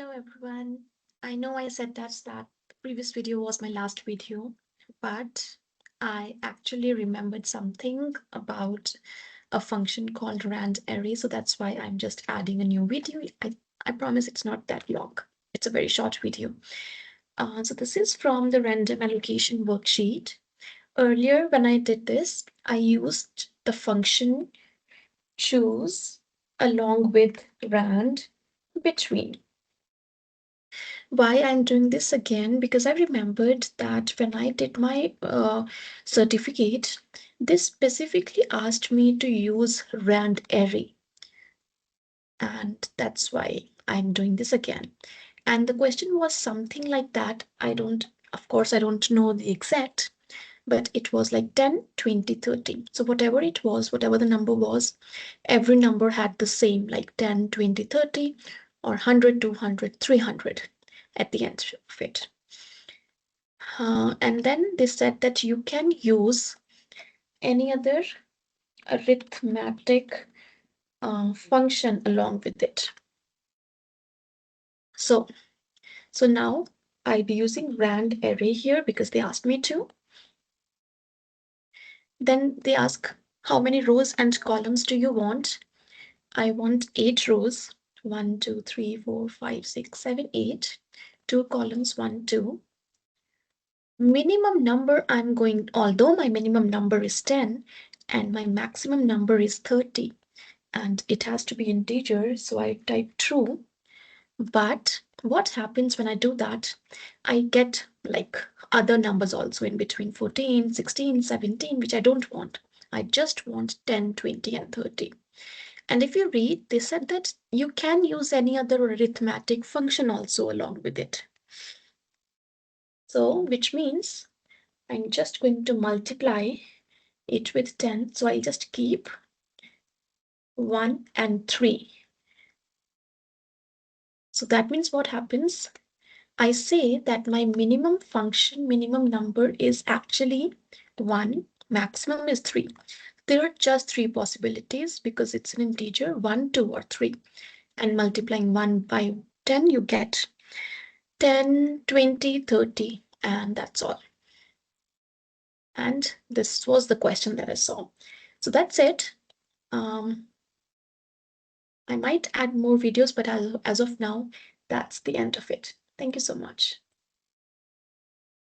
Hello everyone. I know I said that the previous video was my last video, but I actually remembered something about a function called Randarray, so that's why I'm just adding a new video. I promise it's not that long. It's a very short video. So this is from the random allocation worksheet. Earlier, when I did this, I used the function choose along with rand between. Why I'm doing this again, because I remembered that when I did my certificate, this specifically asked me to use rand array, and that's why I'm doing this again. And the question was something like that. Of course, I don't know the exact, but it was like 10, 20, 30. So whatever it was, whatever the number was, every number had the same, like 10, 20, 30, or 100, 200, 300 at the end of it. And then they said that you can use any other arithmetic function along with it. So, so now I'll be using rand array here because they asked me to. Then they ask how many rows and columns do you want? I want 8 rows. 1, 2, 3, 4, 5, 6, 7, 8. 2 columns, 1, 2. Minimum number although my minimum number is 10 and my maximum number is 30 and it has to be integer, so I type true. But what happens when I do that? I get like other numbers also in between 14, 16, 17, which I don't want. I just want 10, 20, and 30. And if you read, they said that you can use any other arithmetic function also along with it. So, which means I'm just going to multiply it with 10. So I'll just keep 1 and 3. So that means what happens? I say that my minimum number is actually 1, maximum is 3. There are just 3 possibilities because it's an integer, 1, 2, or 3. And multiplying 1 by 10, you get 10, 20, 30, and that's all. And this was the question that I saw. So that's it. I might add more videos, but as of now, that's the end of it. Thank you so much.